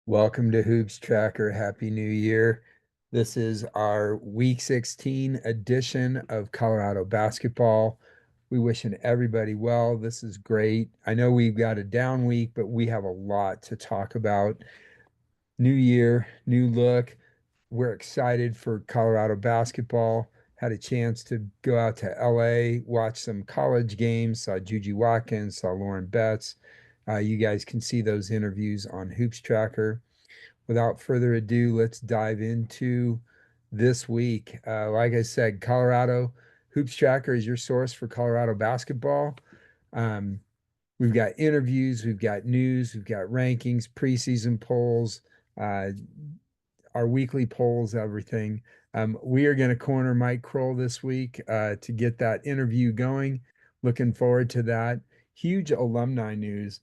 Welcome to Hoops Tracker. Happy New Year. This is our Week 16 edition of Colorado basketball. We wishing everybody well. This is great. I know we've got a down week, but we have a lot to talk about. New year, new look. We're excited for Colorado basketball. Had a chance to go out to LA, watch some college games, saw Juju Watkins, saw Lauren Betts. You guys can see those interviews on Hoops Tracker. Without further ado, let's dive into this week. Like I said, Colorado Hoops Tracker is your source for Colorado basketball. Um, we've got interviews, we've got news, we've got rankings, preseason polls, uh, our weekly polls, everything. We are going to corner Mike Kroll this week to get that interview going. Looking forward to that. Huge alumni news.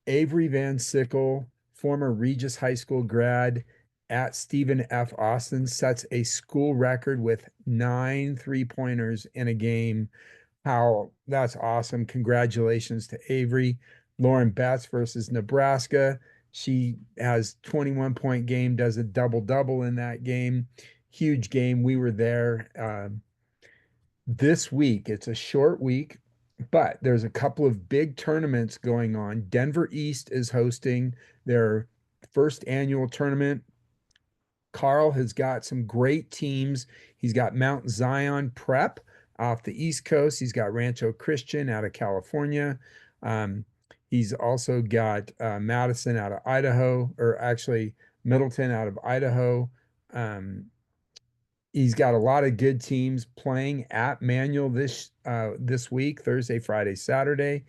Avery Van Sickle, former Regis High School grad at Stephen F. Austin, sets a school record with 9 3-pointers in a game. How that's awesome. Congratulations to Avery. Lauren Betts versus Nebraska. She has 21-point game, does a double-double in that game. Huge game. We were there this week. It's a short week, but there's a couple of big tournaments going on. Denver East is hosting their first annual tournament. Carl has got some great teams. He's got Mount Zion Prep off the East Coast. He's got Rancho Christian out of California. Um, he's also got Madison out of Idaho, or actually Middleton out of Idaho. Um, he's got a lot of good teams playing at Manual this week, Thursday, Friday, Saturday.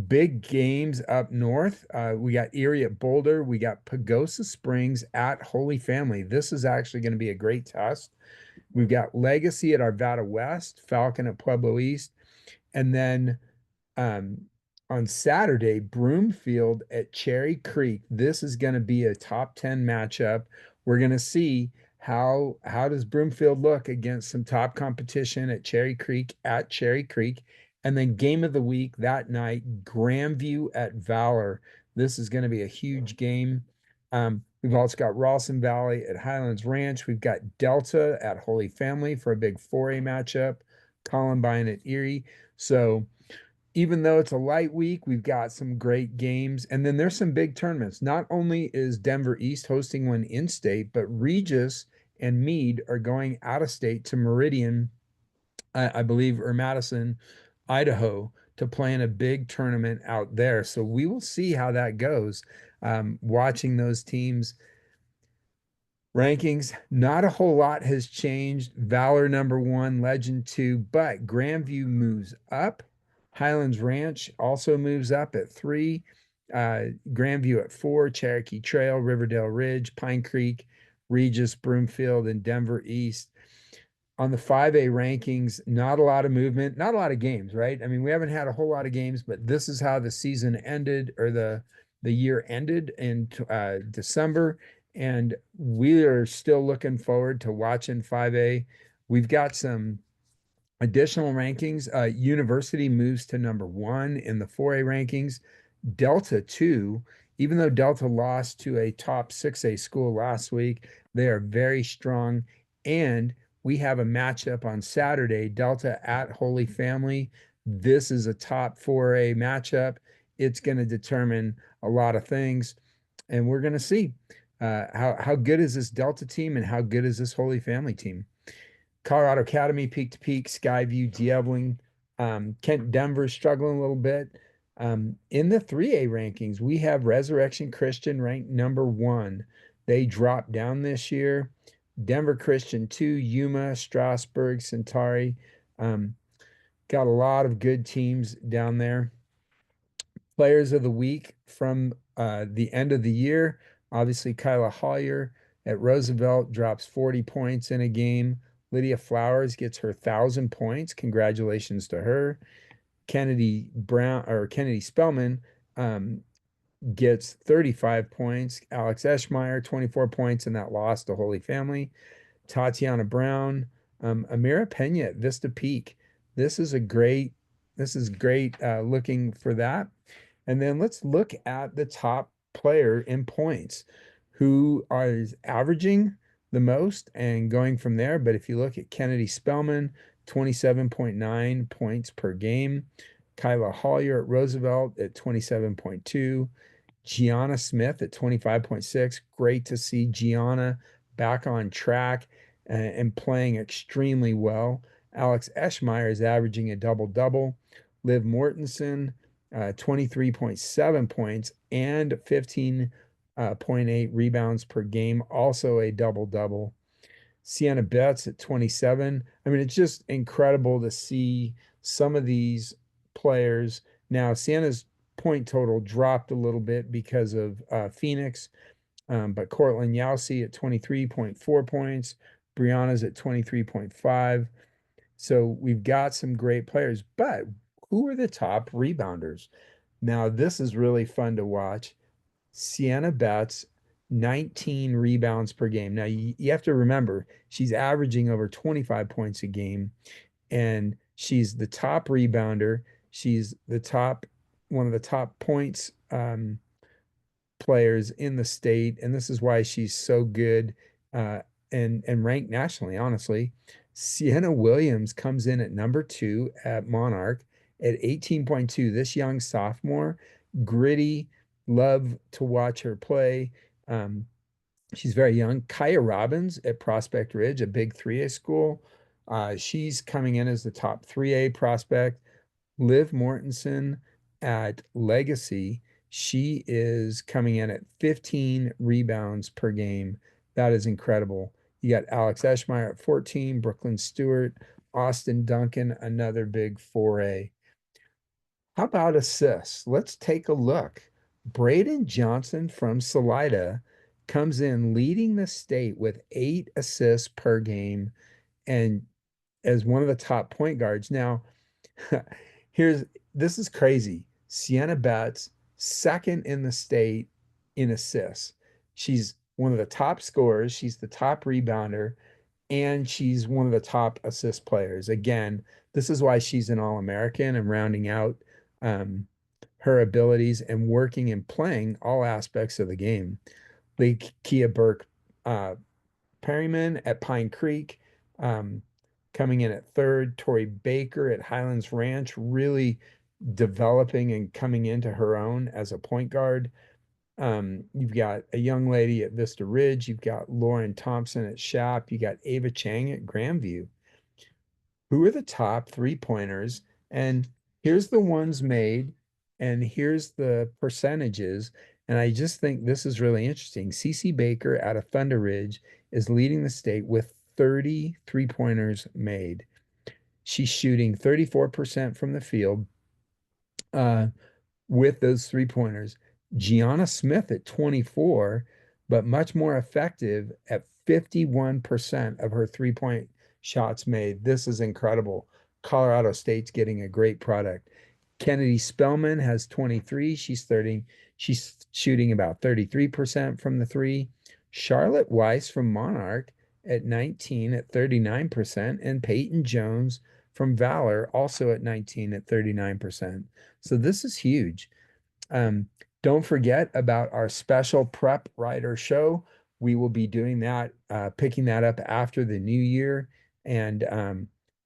Big games up north. We got Erie at Boulder. We got Pagosa Springs at Holy Family. This is actually going to be a great test. We've got Legacy at Arvada West, Falcon at Pueblo East, and then um, on Saturday, Broomfield at Cherry Creek. This is going to be a top 10 matchup. We're going to see how does Broomfield look against some top competition at Cherry Creek and then game of the week that night, Grandview at Valor. This is going to be a huge game. We've also got Ralston Valley at Highlands Ranch. We've got Delta at Holy Family for a big 4A matchup, Columbine at Erie. So even though it's a light week, we've got some great games. And then there's some big tournaments. Not only is Denver East hosting one in state, but Regis and Meade are going out of state to Meridian, I believe, or Madison, Idaho, to play in a big tournament out there. So we will see how that goes. Watching those teams rankings, not a whole lot has changed. Valor #1, Legend 2, but Grandview moves up. Highlands Ranch also moves up at 3. Grandview at 4, Cherokee Trail, Riverdale Ridge, Pine Creek, Regis, Broomfield, and Denver East. On the 5A rankings, not a lot of movement, not a lot of games, right? I mean, we haven't had a whole lot of games, but this is how the season ended, or the year ended in December, and we are still looking forward to watching 5A. We've got some additional rankings. University moves to #1 in the 4A rankings. Delta 2, even though Delta lost to a top 6A school last week, they are very strong. And we have a matchup on Saturday, Delta at Holy Family. This is a top 4A matchup. It's going to determine a lot of things. And we're going to see how good is this Delta team and how good is this Holy Family team. Colorado Academy, peak to peak, Skyview, Dieveling, Kent Denver struggling a little bit. In the 3A rankings, we have Resurrection Christian ranked #1. They dropped down this year. Denver Christian 2, Yuma, Strasburg, Centauri. Um, got a lot of good teams down there. Players of the week from the end of the year. Obviously, Kyla Hollier at Roosevelt drops 40 points in a game. Lydia Flowers gets her 1,000 points. Congratulations to her. Kennedy Spellman gets 35 points. Alex Eschmeyer, 24 points in that loss to Holy Family. Tatiana Brown, Amira Pena at Vista Peak. This is great. Looking for that. And then let's look at the top player in points. is averaging the most and going from there. But if you look at Kennedy Spellman, 27.9 points per game. Kyla Hollier at Roosevelt at 27.2. Gianna Smith at 25.6. Great to see Gianna back on track and playing extremely well. Alex Eschmeyer is averaging a double double. Liv Mortensen, 23.7 points and 15.8 rebounds per game, also a double double. Sienna Betts at 27. I mean, it's just incredible to see some of these players. Now, Sienna's point total dropped a little bit because of Phoenix, but Cortland Yowsey at 23.4 points, Brianna's at 23.5. So we've got some great players, but who are the top rebounders? Now, this is really fun to watch. Sienna Betts, 19 rebounds per game. Now, you have to remember, she's averaging over 25 points a game, and she's the top rebounder. She's one of the top points players in the state, and this is why she's so good uh, and ranked nationally, honestly. Sienna Williams comes in at number two at Monarch at 18.2. This young sophomore, gritty, love to watch her play. Um, she's very young. Kaya Robbins at Prospect Ridge, a big 3A school. She's coming in as the top 3A prospect. Liv Mortensen at Legacy, she is coming in at 15 rebounds per game. That is incredible. You got Alex Eschmeyer at 14, Brooklyn Stewart, Austin Duncan, another big 4A. How about assists? Let's take a look. Braden Johnson from Salida comes in leading the state with 8 assists per game and as one of the top point guards. Now, here's this is crazy. Sienna Betts, second in the state in assists. She's one of the top scorers. She's the top rebounder, and she's one of the top assist players. Again, this is why she's an All-American and rounding out um, her abilities and working and playing all aspects of the game. Lee Kia Burke uh, Perryman at Pine Creek, um, coming in at third. Tori Baker at Highlands Ranch, really developing and coming into her own as a point guard. You've got a young lady at Vista Ridge. You've got Lauren Thompson at Shap. You got Ava Chang at Grandview. Who are the top 3 pointers? And here's the ones made, and here's the percentages. And I just think this is really interesting. Cece Baker out of Thunder Ridge is leading the state with 33 pointers made. She's shooting 34% from the field. Uh, with those 3 pointers. Gianna Smith at 24, but much more effective at 51% of her 3 point shots made. This is incredible. Colorado State's getting a great product. Kennedy Spellman has 23. She's shooting about 33% from the three. Charlotte Weiss from Monarch at 19 at 39%, and Peyton Jones from Valor also at 19 at 39%. So this is huge. Um, don't forget about our special prep writer show. We will be doing that, picking that up after the new year. And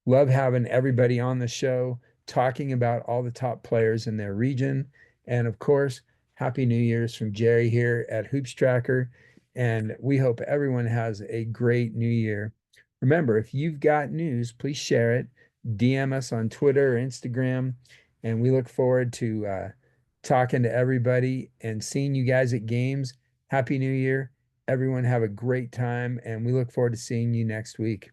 love having everybody on the show talking about all the top players in their region. And of course, Happy New Year's from Jerry here at Hoops Tracker. And we hope everyone has a great new year. Remember, if you've got news, please share it. DM us on Twitter or Instagram. And we look forward to talking to everybody and seeing you guys at games. Happy New Year. Everyone have a great time, and we look forward to seeing you next week.